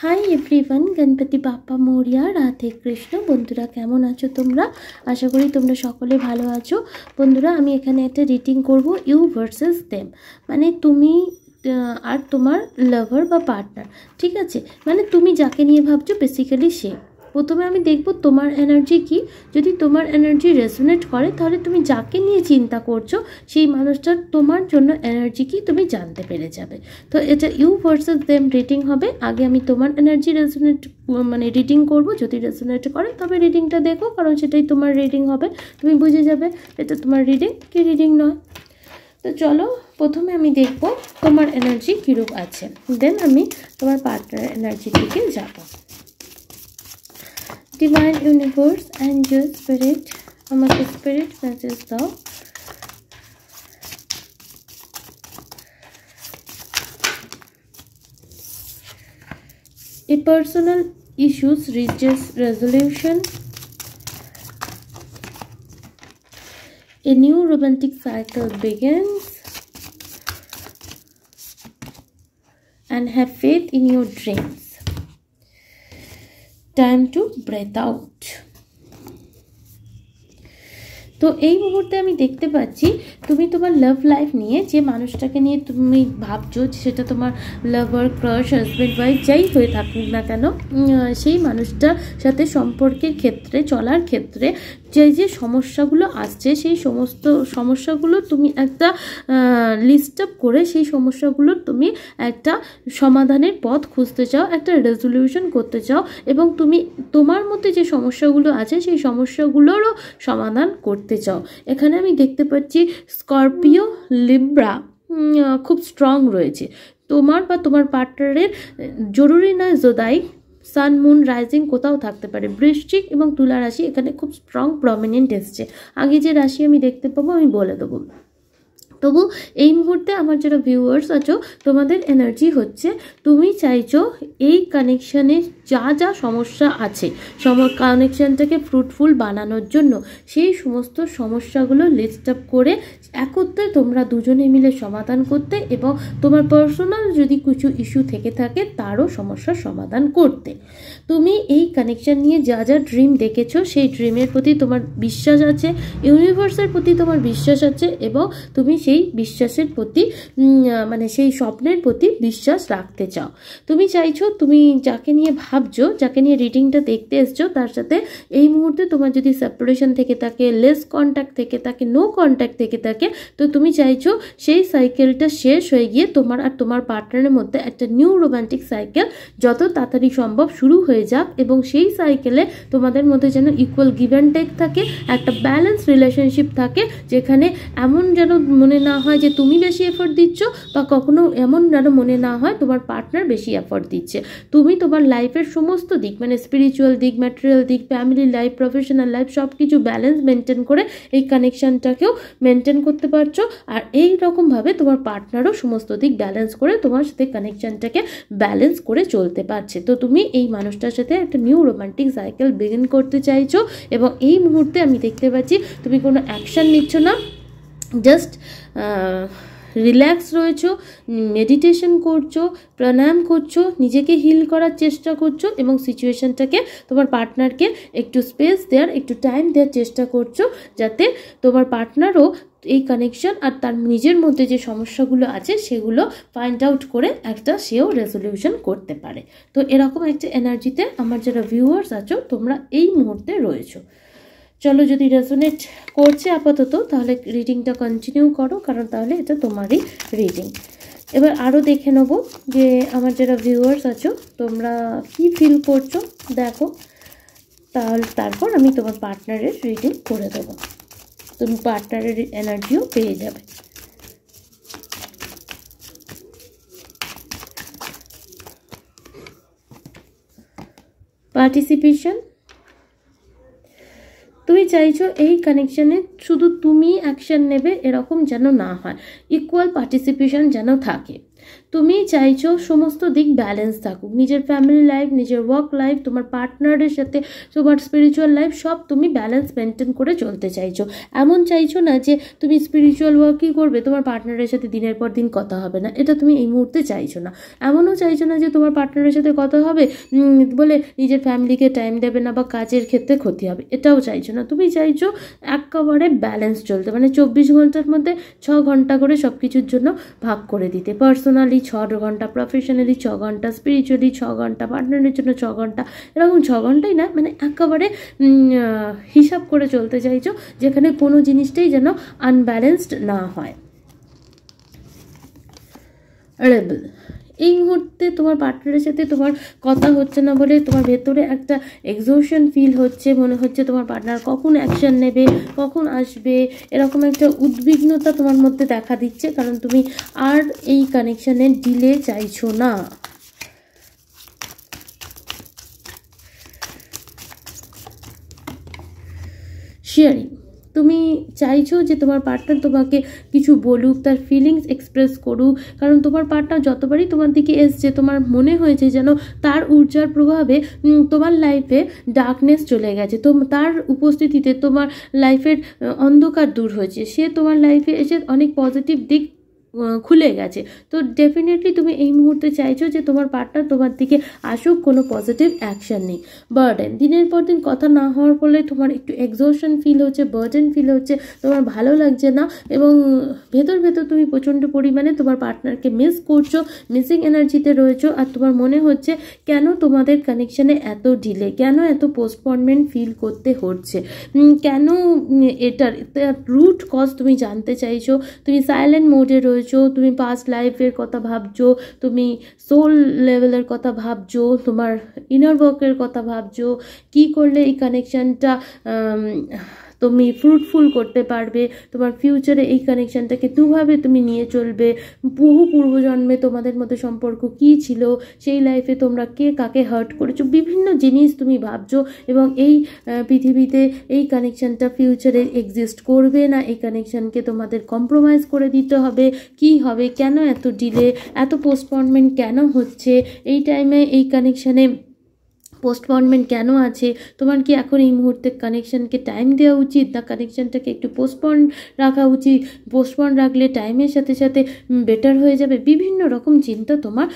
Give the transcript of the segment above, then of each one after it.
High everyone, Ganpati Bappa Morya, Radhe Krishna. বন্ধুরা কেমন আছো তোমরা? আশা করি তোমরা সকলে ভালো আছো। বন্ধুরা আমি এখানে একটা রিডিং করব, ইউ ভার্সেস দেম, মানে তুমি আর তোমার লাভার বা পার্টনার। ঠিক আছে, মানে তুমি যাকে নিয়ে ভাবছো বেসিক্যালি সে। প্রথমে আমি দেখব তোমার এনার্জি কি। যদি তোমার এনার্জি রেজোনেট করে তাহলে তুমি যাকে নিয়ে চিন্তা করছো সেই মানুষটার তোমার জন্য এনার্জি কি তুমি জানতে পেরে যাবে। তো এটা ইউ ভার্সেস দেম রিডিং হবে। আগে আমি তোমার এনার্জি রেজোনেট মানে রিডিং করব, যদি রেজোনেট করে তবে রিডিংটা দেখো, কারণ সেটাই তোমার রিডিং হবে। তুমি বুঝে যাবে এটা তোমার রিডিং কি রিডিং নয়। তো চলো প্রথমে আমি দেখব তোমার এনার্জি কীরূপ আছে, দেন আমি তোমার পার্টনারের এনার্জির দিকে যাব। ডিভাইন ইউনিভার্স, অ্যাঞ্জেল, স্পিরিট, আমাকে স্পিরিট মেসেজ দাও। A personal issues reaches resolution. A new romantic cycle begins. And have faith in your dreams. Time to breathe out. তো এই মুহূর্তে আমি দেখতে পাচ্ছি তুমি তোমার লাভ লাইফ নিয়ে, যে মানুষটাকে নিয়ে তুমি ভাবছো সেটা তোমার লাভার, ক্রাশ, হাজব্যান্ড, ওয়াইফ যাই হয়ে থাকুক না কেন, সেই মানুষটার সাথে সম্পর্কের ক্ষেত্রে, চলার ক্ষেত্রে যে যে সমস্যাগুলো আসছে সেই সমস্ত সমস্যাগুলো তুমি একটা লিস্ট আপ করে সেই সমস্যাগুলোর তুমি একটা সমাধানের পথ খুঁজতে চাও, একটা রেজলিউশন করতে চাও, এবং তুমি তোমার মধ্যে যে সমস্যাগুলো আছে সেই সমস্যাগুলোরও সমাধান করতে চাও। এখানে আমি দেখতে পাচ্ছি স্করপিও, লিব্রা খুব স্ট্রং রয়েছে তোমার বা তোমার পার্টনারের। জরুরি নয় জোদাই, সান, মুন, রাইজিং কোথাও থাকতে পারে। বৃশ্চিক এবং তুলা রাশি এখানে খুব স্ট্রং প্রমিনেন্ট এসছে। আগে যে রাশি আমি দেখতে পাবো আমি বলে দেবো। তবু এই মুহূর্তে আমার যারা ভিউয়ার্স আছো তোমাদের এনার্জি হচ্ছে তুমি চাইছো এই কানেকশানে যা যা সমস্যা আছে কানেকশানটাকে ফ্রুটফুল বানানোর জন্য সেই সমস্ত সমস্যাগুলো লিস্ট আপ করে একত্রে তোমরা দুজনে মিলে সমাধান করতে, এবং তোমার পার্সোনাল যদি কিছু ইস্যু থেকে থাকে তারও সমস্যার সমাধান করতে। তুমি এই কানেকশান নিয়ে যা যা ড্রিম দেখেছো সেই ড্রিমের প্রতি তোমার বিশ্বাস আছে, ইউনিভার্সের প্রতি তোমার বিশ্বাস আছে, এবং তুমি সেই বিশ্বাসের প্রতি মানে সেই স্বপ্নের প্রতি বিশ্বাস রাখতে চাও। তুমি চাইছো তুমি যাকে নিয়ে ভাবছো, যাকে নিয়ে রিডিংটা দেখতে এসছো, তার সাথে এই মুহূর্তে তোমার যদি সেপারেশন থেকে থাকে, লেস কন্ট্যাক্ট থেকে থাকে, নো কন্ট্যাক্ট থেকে থাকে, তো তুমি চাইছো সেই সাইকেলটা শেষ হয়ে গিয়ে তোমার আর তোমার পার্টনারের মধ্যে একটা নিউ রোমান্টিক সাইকেল যত তাড়াতাড়ি সম্ভব শুরু হয়ে যাক, এবং সেই সাইকেলে তোমাদের মধ্যে যেন ইকুয়াল গিভ অ্যান্ড টেক থাকে, একটা ব্যালেন্স রিলেশনশিপ থাকে, যেখানে এমন যেন মনে না হয় যে তুমি বেশি এফোর্ট দিচ্ছ, বা কখনো এমন যেন মনে না হয় তোমার পার্টনার বেশি এফোর্ট দিচ্ছে। তুমি তোমার লাইফের সমস্ত দিক, মানে স্পিরিচুয়াল দিক, ম্যাটেরিয়াল দিক, ফ্যামিলি লাইফ, প্রফেশনাল লাইফ, সব কিছু ব্যালেন্স মেনটেন করে এই কানেকশানটাকেও মেনটেন করতে পারছো। আর এই রকমভাবে তোমার পার্টনারও সমস্ত দিক ব্যালেন্স করে তোমার সাথে কানেকশানটাকে ব্যালেন্স করে চলতে পারছে। তো তুমি এই মানুষটার সাথে একটা নিউ রোমান্টিক সাইকেল বিগিন করতে চাইছো, এবং এই মুহূর্তে আমি দেখতে পাচ্ছি তুমি কোনো অ্যাকশান নিচ্ছ না, জাস্ট রিল্যাক্স রয়েছো, মেডিটেশন করছো, প্রাণায়াম করছো, নিজেকে হিল করার চেষ্টা করছো, এবং সিচুয়েশনটাকে তোমার পার্টনারকে একটু স্পেস দেওয়ার, একটু টাইম দেওয়ার চেষ্টা করছো, যাতে তোমার পার্টনারও এই কানেকশন আর তার নিজের মধ্যে যে সমস্যাগুলো আছে সেগুলো ফাইন্ড আউট করে একটা সেও রেজলিউশন করতে পারে। তো এরকম একটা এনার্জিতে আমার যারা ভিউয়ার্স আছো তোমরা এই মুহূর্তে রয়েছো। চলো, যদি রেজোনেট করছে আপাতত তাহলে রিডিংটা কন্টিনিউ করো, কারণ তাহলে এটা তোমারই রিডিং। এবার আরও দেখে নেব যে আমার যারা ভিউয়ার্স আছো তোমরা কি ফিল করছো দেখো, তাহলে তারপর আমি তোমার পার্টনারের রিডিং করে দেবো, তুমি পার্টনারের এনার্জিও পেয়ে যাবে। পার্টিসিপেশন, তুমি চাইছো এই কানেকশানে শুধু তুমি অ্যাকশান নেবে এরকম যেন না হয়, ইকুয়াল পার্টিসিপেশন যেন থাকে। তুমি চাইছো সমস্ত দিক ব্যালেন্স থাকুক, নিজের ফ্যামিলি লাইফ, নিজের ওয়ার্ক লাইফ, তোমার পার্টনারের সাথে তোমার স্পিরিচুয়াল লাইফ, সব তুমি ব্যালেন্স মেনটেন করে চলতে চাইছো। এমন চাইছো না যে তুমি স্পিরিচুয়াল ওয়ার্কই করবে, তোমার পার্টনারের সাথে দিনের পর দিন কথা হবে না, এটা তুমি এই মুহূর্তে চাইছো না। এমনও চাইছো না যে তোমার পার্টনারের সাথে কথা হবে বলে নিজের ফ্যামিলিকে টাইম দেবে না বা কাজের ক্ষেত্রে ক্ষতি হবে, এটাও চাইছো না। তুমি চাইছো একেবারে ব্যালেন্স চলতে, মানে 24 ঘন্টার মধ্যে 6 ঘন্টা করে সব কিছুর জন্য ভাগ করে দিতে। পার্সোনালি 6 ঘন্টা, প্রফেশনালি 6 ঘন্টা, স্পিরিচুয়ালি 6 ঘন্টা, পার্টনারের জন্য 6 ঘন্টা, এরকম 6 ঘন্টাই না, মানে একেবারে হিসাব করে চলতে চাইছো, যেখানে কোনো জিনিসটাই যেন আনব্যালেন্সড না হয়। রেবেল, এই মুহূর্তে তোমার পার্টনারের সাথে তোমার কথা হচ্ছে না বলে তোমার ভেতরে একটা এক্সোশন ফিল হচ্ছে, মনে হচ্ছে তোমার পার্টনার কখন অ্যাকশন নেবে, কখন আসবে, এরকম একটা উদ্বিগ্নতা তোমার মধ্যে দেখা দিচ্ছে, কারণ তুমি আর এই কানেকশানে ডিলে চাইছো না। শেয়ারিং, তুমি চাইছো যে তোমার পার্টনার তোমাকে কিছু বলুক, তার ফিলিংস এক্সপ্রেস করুক, কারণ তোমার পার্টনার যতবারই তোমার দিকে এসছে তোমার মনে হয়েছে যেন তার ঊর্জার প্রভাবে তোমার লাইফে ডার্কনেস চলে গেছে, তো তার উপস্থিতিতে তোমার লাইফের অন্ধকার দূর হয়েছে, সে তোমার লাইফে এসে অনেক পজিটিভ দিক খুলে গেছে। তো ডেফিনেটলি তুমি এই মুহূর্তে চাইছো যে তোমার পার্টনার তোমার দিকে আসুক, কোনো পজিটিভ অ্যাকশন নেই। বার্ডেন, দিনের পর দিন কথা না হওয়ার ফলে তোমার একটু এক্সোশন ফিল হচ্ছে, বার্ডেন ফিল হচ্ছে, তোমার ভালো লাগছে না, এবং ভেতর ভেতর তুমি প্রচণ্ড পরিমাণে তোমার পার্টনারকে মিস করছো, মিসিং এনার্জিতে রয়েছো, আর তোমার মনে হচ্ছে কেন তোমাদের কানেকশানে এত ডিলে, কেন এত পোস্টপনমেন্ট ফিল করতে হচ্ছে, কেন এটার রুট কজ তুমি জানতে চাইছো। তুমি সাইলেন্ট মোডে রয়েছো, তুমি পাস্ট লাইফের কথা ভাবছো, তুমি সোল লেভেলের কথা ভাবছো, তোমার ইনার ওয়ার্কের কথা ভাবছো, কি করলে এই কানেকশানটা তুমি ফ্রুটফুল করতে পারবে, তোমার ফিউচারে এই কানেকশানটাকে দুভাবে তুমি নিয়ে চলবে, বহু পূর্বজন্মে তোমাদের মধ্যে সম্পর্ক কী ছিল, সেই লাইফে তোমরা কে কাকে হার্ট করেছো, বিভিন্ন জিনিস তুমি ভাবছো, এবং এই পৃথিবীতে এই কানেকশানটা ফিউচারে এক্সিস্ট করবে না, এই কানেকশানকে তোমাদের কম্প্রোমাইজ করে দিতে হবে, কি হবে, কেন এত ডিলে, এত পোস্টপনমেন্ট কেন হচ্ছে, এই টাইমে এই কানেকশানে পোস্টপনমেন্ট কেন আছে, তোমার কি এখন এই মুহূর্তে কানেকশানকে টাইম দেওয়া উচিত, না কানেকশানটাকে একটু পোস্টপন রাখা উচিত, পোস্টপন রাখলে টাইমের সাথে সাথে বেটার হয়ে যাবে, বিভিন্ন রকম চিন্তা তোমার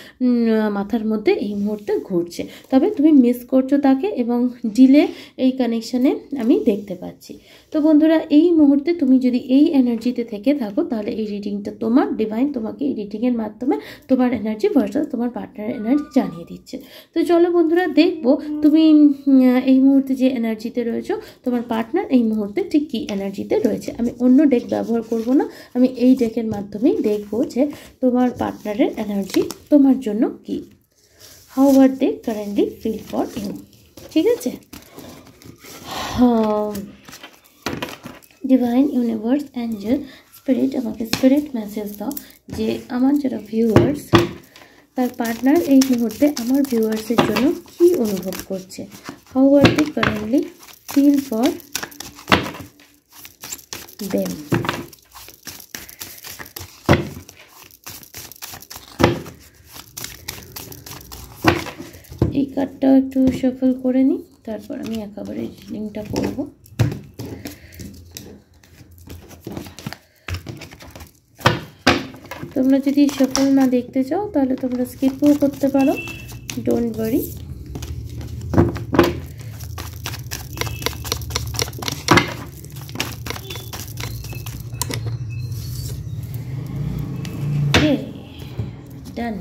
মাথার মধ্যে এই মুহূর্তে ঘুরছে। তবে তুমি মিস করছো তাকে, এবং ডিলে এই কানেকশানে আমি দেখতে পাচ্ছি। তো বন্ধুরা, এই মুহূর্তে তুমি যদি এই এনার্জিতে থেকে থাকো, তাহলে এই রিডিংটা তোমার, ডিভাইন তোমাকে এই রিডিংয়ের মাধ্যমে তোমার এনার্জি ভার্সাস তোমার পার্টনারের এনার্জি জানিয়ে দিচ্ছে। তো চলো বন্ধুরা, দেখবো তুমি এই মুহূর্তে যে এনার্জিতে রয়েছো, তোমার পার্টনার এই মুহূর্তে ঠিক কী এনার্জিতে রয়েছে। আমি অন্য ডেক ব্যবহার করব না, আমি এই ডেকের মাধ্যমেই দেখবো যে তোমার পার্টনারের এনার্জি তোমার জন্য কী। How are they currently feel for you, ঠিক আছে। ডিভাইন, ইউনিভার্স, অ্যাঞ্জেল, স্পিরিট, আমাকে স্পিরিট মেসেজ দাও যে আমার যারা ভিউয়ার্স, তার পার্টনার এই মুহূর্তে আমার ভিউয়ার্সের জন্য কি অনুভব করছে। How are they currently feel for them. এই কার্ডটা একটু শাফল করে নিই, তারপর আমি একেবারে রিডিংটা করবো। তোমরা যদি শাফল না দেখতে চাও তাহলে তোমরা স্কিপও করতে পারো, don't worry. Done.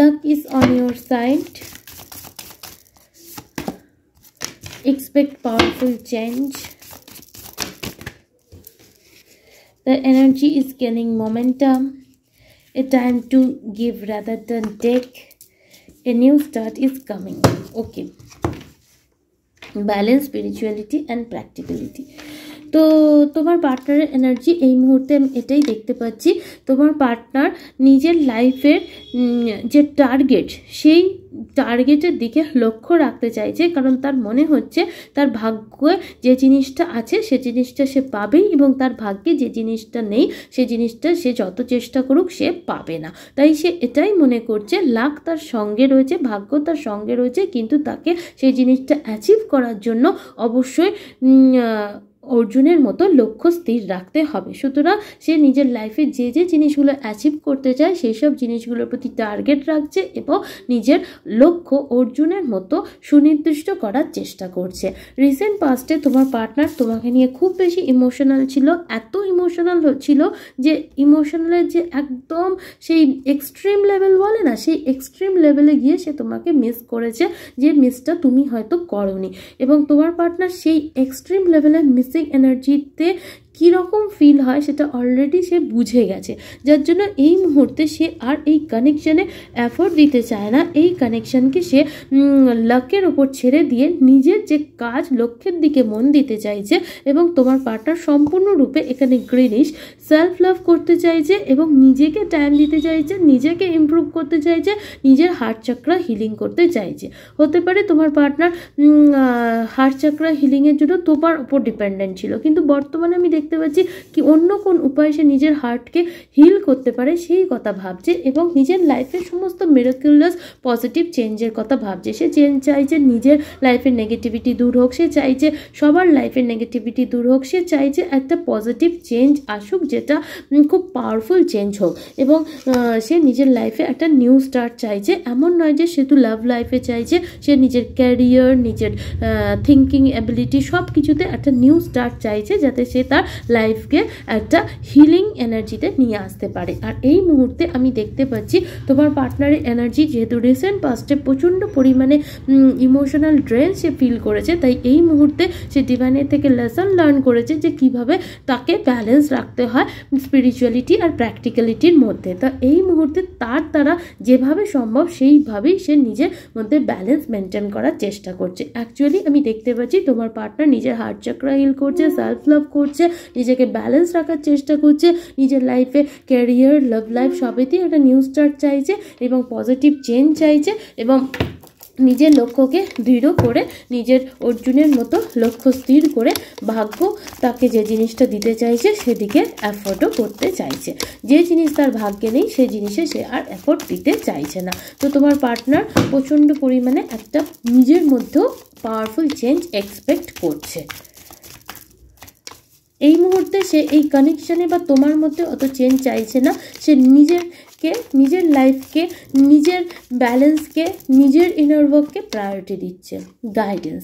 Luck is on your side. Expect powerful change. The energy is gaining momentum. A time to give rather than take. A new start is coming. Okay. Balance, spirituality and practicality. তো তোমার পার্টনারের energy এই মুহূর্তে আমি এটাই দেখতে পাচ্ছি, তোমার পার্টনার নিজের লাইফের যে টার্গেট সেই টার্গেটের দিকে লক্ষ্য রাখতে চাইছে, কারণ তার মনে হচ্ছে তার ভাগ্যে যে জিনিসটা আছে সে জিনিসটা সে পাবেই, এবং তার ভাগ্যে যে জিনিসটা নেই সে জিনিসটা সে যত চেষ্টা করুক সে পাবে না। তাই সে এটাই মনে করছে লাক তার সঙ্গে রয়েছে, ভাগ্য তার সঙ্গে রয়েছে, কিন্তু তাকে সেই জিনিসটা অ্যাচিভ করার জন্য অবশ্যই অর্জুনের মতো লক্ষ্য স্থির রাখতে হবে। সুতরাং সে নিজের লাইফে যে যে জিনিসগুলো অ্যাচিভ করতে চায় সেই সব জিনিসগুলোর প্রতি টার্গেট রাখছে এবং নিজের লক্ষ্য অর্জুনের মতো সুনির্দিষ্ট করার চেষ্টা করছে। রিসেন্ট পাস্টে তোমার পার্টনার তোমাকে নিয়ে খুব বেশি ইমোশনাল ছিল, এত ইমোশনাল ছিল যে ইমোশনালের যে একদম সেই এক্সট্রিম লেভেল বলে না, সেই এক্সট্রিম লেভেলে গিয়ে সে তোমাকে মিস করেছে, যে মিসটা তুমি হয়তো করোনি, এবং তোমার পার্টনার সেই এক্সট্রিম লেভেলে মিসিং এনার্জিতে কীরকম ফিল হয় সেটা অলরেডি সে বুঝে গেছে, যার জন্য এই মুহূর্তে সে আর এই কানেকশানে এফোর্ট দিতে চায় না। এই কানেকশানকে সে লাকের ওপর ছেড়ে দিয়ে নিজের যে কাজ লক্ষ্যের দিকে মন দিতে চাইছে, এবং তোমার পার্টনার সম্পূর্ণরূপে এখানে গ্রিনিশ সেলফ লাভ করতে চাইছে এবং নিজেকে টাইম দিতে চাইছে, নিজেকে ইমপ্রুভ করতে চাইছে, নিজের হার্ট চাকরা হিলিং করতে চাইছে। হতে পারে তোমার পার্টনার হার্ট চাকরা হিলিংয়ের জন্য তোমার উপর ডিপেন্ডেন্ট ছিল, কিন্তু বর্তমানে আমি দেখতে পাচ্ছি কি অন্য কোন উপায়ে সে নিজের হার্টকে হিল করতে পারে সেই কথা ভাবছে, এবং নিজের লাইফের সমস্ত মিরাকুলাস পজিটিভ চেঞ্জের কথা ভাবছে। সে চেঞ্জ চাইছে, নিজের লাইফের নেগেটিভিটি দূর হোক, সে চাইছে সবার লাইফের নেগেটিভিটি দূর হোক, সে চাইছে একটা পজিটিভ চেঞ্জ আসুক, যেটা খুব পাওয়ারফুল চেঞ্জ হোক, এবং সে নিজের লাইফে একটা নিউ স্টার্ট চাইছে। এমন নয় যে সে তো লাভ লাইফে চাইছে, সে নিজের ক্যারিয়ার, নিজের থিঙ্কিং অ্যাবিলিটি সব কিছুতে একটা নিউ স্টার্ট চাইছে, যাতে সে তার লাইফকে একটা হিলিং এনার্জিতে নিয়ে আসতে পারে। আর এই মুহূর্তে আমি দেখতে পাচ্ছি তোমার পার্টনারের এনার্জি, যেহেতু রিসেন্ট পাস্টে প্রচণ্ড পরিমাণে ইমোশনাল ড্রেন সে ফিল করেছে, তাই এই মুহূর্তে সে ডিভাইনের থেকে লেসন লার্ন করেছে যে কিভাবে তাকে ব্যালেন্স রাখতে হয় স্পিরিচুয়ালিটি আর প্র্যাকটিক্যালিটির মধ্যে। তা এই মুহূর্তে তার দ্বারা যেভাবে সম্ভব সেইভাবেই সে নিজের মধ্যে ব্যালেন্স মেনটেন করার চেষ্টা করছে। অ্যাকচুয়ালি আমি দেখতে পাচ্ছি তোমার পার্টনার নিজের হার্ট চাকরা হিল করছে, সেলফ লাভ করছে, নিজেকে ব্যালেন্স রাখার চেষ্টা করছে, নিজের লাইফে ক্যারিয়ার, লাভ লাইফ সবেতেই একটা নিউ স্টার্ট চাইছে এবং পজিটিভ চেঞ্জ চাইছে, এবং নিজের লক্ষ্যকে দৃঢ় করে নিজের অর্জুনের মতো লক্ষ্য স্থির করে ভাগ্য তাকে যে জিনিসটা দিতে চাইছে সেদিকে এফোর্টও করতে চাইছে। যে জিনিস তার ভাগ্যে নেই সেই জিনিসে সে আর এফোর্ট দিতে চাইছে না। তো তোমার পার্টনার প্রচণ্ড পরিমাণে একটা নিজের মধ্যেও পাওয়ারফুল চেঞ্জ এক্সপেক্ট করছে। এই মুহূর্তে সে এই কানেকশানে বা তোমার মধ্যে অত চেঞ্জ চাইছে না, সে নিজের লাইফকে, নিজের ব্যালেন্সকে, নিজের ইনার ওয়ার্ককে প্রায়োরিটি দিচ্ছে। গাইডেন্স,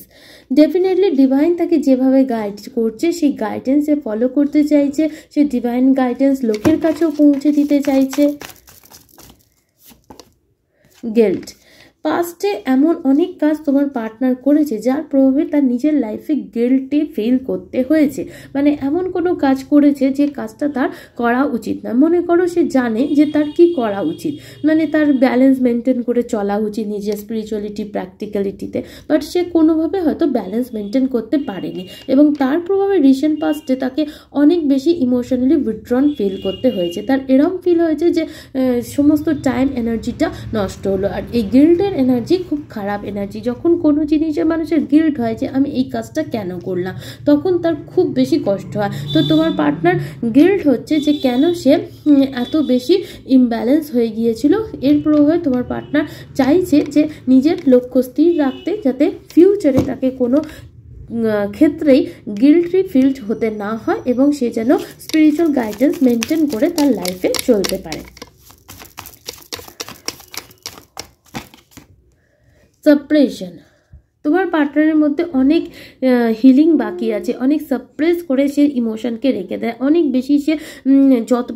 ডেফিনেটলি ডিভাইন তাকে যেভাবে গাইড করছে সেই গাইডেন্স সে ফলো করতে চাইছে, সে ডিভাইন গাইডেন্স লোকের কাছেও পৌঁছে দিতে চাইছে। গিল্ট, পাস্টে এমন অনেক কাজ তোমার পার্টনার করেছে যার প্রভাবে তার নিজের লাইফে গিল্টি ফিল করতে হয়েছে, মানে এমন কোনো কাজ করেছে যে কাজটা তার করা উচিত না। মনে করো সে জানে যে তার কি করা উচিত, মানে তার ব্যালেন্স মেনটেন করে চলা উচিত নিজের স্পিরিচুয়ালিটি প্র্যাকটিক্যালিটিতে, বাট সে কোনোভাবে হয়তো ব্যালেন্স মেনটেন করতে পারেনি, এবং তার প্রভাবে রিসেন্ট পাস্টে তাকে অনেক বেশি ইমোশনালি উইথড্রন ফিল করতে হয়েছে। তার এরম ফিল হয়েছে যে সমস্ত টাইম এনার্জিটা নষ্ট হলো। আর এই গিল্টের এনার্জি খুব খারাপ এনার্জি। যখন কোনো জিনিসে মানুষের গিল্ট হয় যে আমি এই কাজটা কেন করলাম, তখন তার খুব বেশি কষ্ট হয়। তো তোমার পার্টনার গিল্ট হচ্ছে যে কেন সে এত বেশি ইমব্যালেন্স হয়ে গিয়েছিল। এর প্রভাবে তোমার পার্টনার চাইছে যে নিজের লক্ষ্য স্থির রাখতে, যাতে ফিউচারে তাকে কোনো ক্ষেত্রেই গিল্টি ফিল হতে না হয়, এবং সে যেন স্পিরিচুয়াল গাইডেন্স মেনটেন করে তার লাইফে চলতে পারে। সাপ্রেশন, তোমার পার্টনারের মধ্যে অনেক হিলিং বাকি আছে, অনেক সাপ্রেস করে সে ইমোশনকে রেখে দেয়, অনেক বেশি সে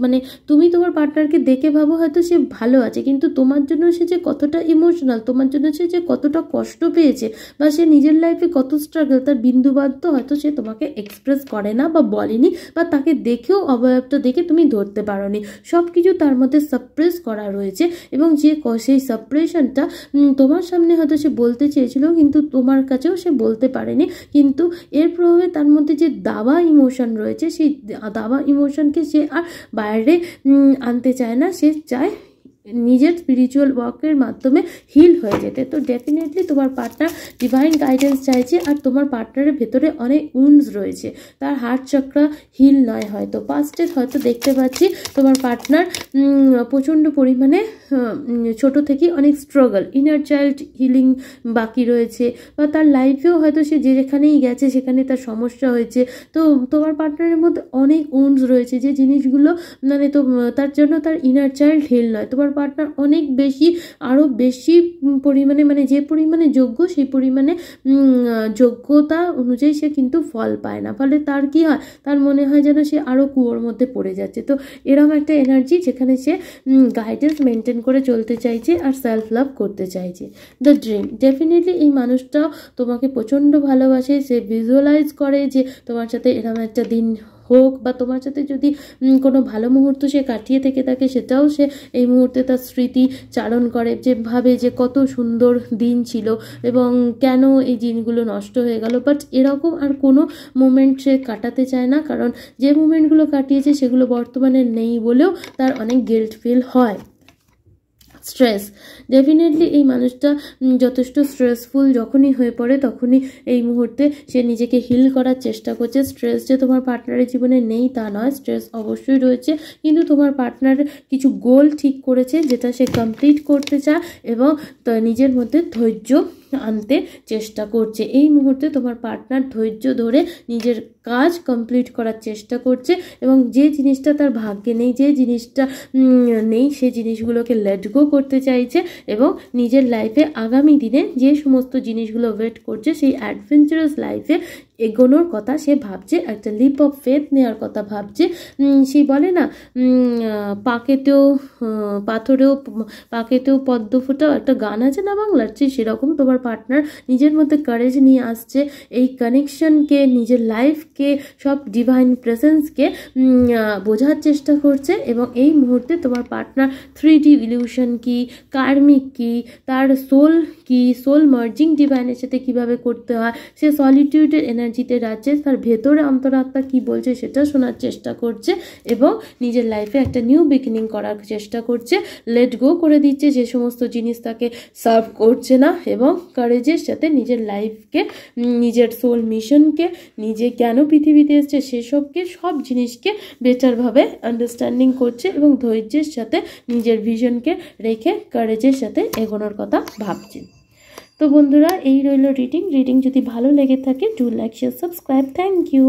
মানে তুমি তোমার পার্টনারকে দেখে ভাবো হয়তো সে ভালো আছে, কিন্তু তোমার জন্য সে যে কতটা ইমোশনাল, তোমার জন্য সে যে কতটা কষ্ট পেয়েছে, বা সে নিজের লাইফে কত স্ট্রাগল, তার বিন্দুবাদ্য হয়তো সে তোমাকে এক্সপ্রেস করে না বা বলেনি, বা তাকে দেখেও অবয়বটা দেখে তুমি ধরতে পারোনি। সব কিছু তার মধ্যে সাপ্রেস করা রয়েছে, এবং যে সেই সাপ্রেশনটা তোমার সামনে হয়তো সে বলতে চেয়েছিল, কিন্তু তোমার কাছেও সে বলতে পারেনি, কিন্তু এর প্রভাবে তার মধ্যে যে দাবা ইমোশন রয়েছে সেই দাবা ইমোশনকে সে আর বাইরে আনতে চায় না, সে চায় নিজের স্পিরিচুয়াল ওয়ার্কের মাধ্যমে হিল হয়ে যেতে। তো ডেফিনেটলি তোমার পার্টনার ডিভাইন গাইডেন্স চাইছে, আর তোমার পার্টনারের ভেতরে অনেক উন্ডস রয়েছে, তার হার্ট চক্রা হিল নয়, হয়তো পাস্টে হয়তো দেখতে পাচ্ছি তোমার পার্টনার প্রচণ্ড পরিমাণে ছোট থেকে অনেক স্ট্রাগল, ইনার চাইল্ড হিলিং বাকি রয়েছে, বা তার লাইফেও হয়তো সে যেখানেই গেছে সেখানে তার সমস্যা হয়েছে। তো তোমার পার্টনারের মধ্যে অনেক উন্ডস রয়েছে, যে জিনিসগুলো মানে তো তার জন্য তার ইনার চাইল্ড হিল নয়। তোমার পার্টনার অনেক বেশি, আরও বেশি পরিমাণে, মানে যে পরিমাণে যোগ্য সেই পরিমাণে যোগ্যতা অনুযায়ী সে কিন্তু ফল পায় না, ফলে তার কি হয়, তার মনে হয় যেন সে আরও কুয়োর মধ্যে পড়ে যাচ্ছে। তো এরকম একটা এনার্জি যেখানে সে গাইডেন্স মেনটেন করে চলতে চাইছে আর সেলফ লাভ করতে চাইছে। দ্য ড্রিম, ডেফিনেটলি এই মানুষটাও তোমাকে প্রচণ্ড ভালোবাসে, সে ভিজুয়ালাইজ করে যে তোমার সাথে এরকম একটা দিন হোক, বা তোমার সাথে যদি কোনো ভালো মুহূর্ত সে কাটিয়ে থেকে থাকে সেটাও সে এই মুহূর্তে তার স্মৃতি চারণ করে, যে ভাবে যে কত সুন্দর দিন ছিল এবং কেন এই দিনগুলো নষ্ট হয়ে গেল। বাট এরকম আর কোনো মোমেন্ট সে কাটাতে চায় না, কারণ যে মোমেন্টগুলো কাটিয়েছে সেগুলো বর্তমানে নেই বলেও তার অনেক গিল্ট ফিল হয়। স্ট্রেস, ডেফিনেটলি এই মানুষটা যথেষ্ট স্ট্রেসফুল যখনই হয়ে পড়ে তখনই এই মুহূর্তে সে নিজেকে হিল করার চেষ্টা করছে। স্ট্রেস যে তোমার পার্টনারের জীবনে নেই তা নয়, স্ট্রেস অবশ্যই রয়েছে, কিন্তু তোমার পার্টনার কিছু গোল ঠিক করেছে যেটা সে কমপ্লিট করতে চায় এবং নিজের মধ্যে ধৈর্য আনতে চেষ্টা করছে। এই মুহূর্তে তোমার পার্টনার ধৈর্য ধরে নিজের কাজ কমপ্লিট করার চেষ্টা করছে এবং যে জিনিসটা তার ভাগ্যে নেই, যে জিনিসটা নেই সেই জিনিসগুলোকে লেট গো করতে চাইছে এবং নিজের লাইফে আগামী দিনে যে সমস্ত জিনিসগুলো ওয়েট করছে সেই অ্যাডভেঞ্চারাস লাইফে এগোনোর কথা সে ভাবছে, একটা লিপ অফ ফেথ নেওয়ার কথা ভাবছে। সেই বলে না পাকেতেও পাথরেও পাকেতেও পদ্ম ফোটাও, একটা গান আছে না বাংলার, সেরকম তোমার পার্টনার নিজের মধ্যে কারেজ নিয়ে আসছে, এই কানেকশনকে, নিজের লাইফকে, সব ডিভাইন প্রেজেন্সকে বোঝার চেষ্টা করছে এবং এই মুহূর্তে তোমার পার্টনার 3D ইলিউশন কি, কার্মিক কি, তার সোল কি, সোল মার্জিং ডিভাইনের সাথে কিভাবে করতে হয়, সে সলিটিউডের এনার্জিতে যাচ্ছে, তার ভেতরে অন্তরাত্মা কি বলছে সেটা শোনার চেষ্টা করছে এবং নিজের লাইফে একটা নিউ বিগিনিং করার চেষ্টা করছে, লেট গো করে দিচ্ছে যে সমস্ত জিনিস তাকে সার্ভ করছে না এবং কারেজের সাথে নিজের লাইফকে, নিজের সোল মিশনকে, নিজে কেন পৃথিবীতে এসছে সেসবকে, সব জিনিসকে বেটারভাবে আন্ডারস্ট্যান্ডিং করছে এবং ধৈর্যের সাথে নিজের ভিশনকে রেখে কারেজের সাথে এগোনোর কথা ভাবছে। তো বন্ধুরা, এই রইল রিডিং যদি ভালো লেগে থাকে do like share subscribe. Thank you.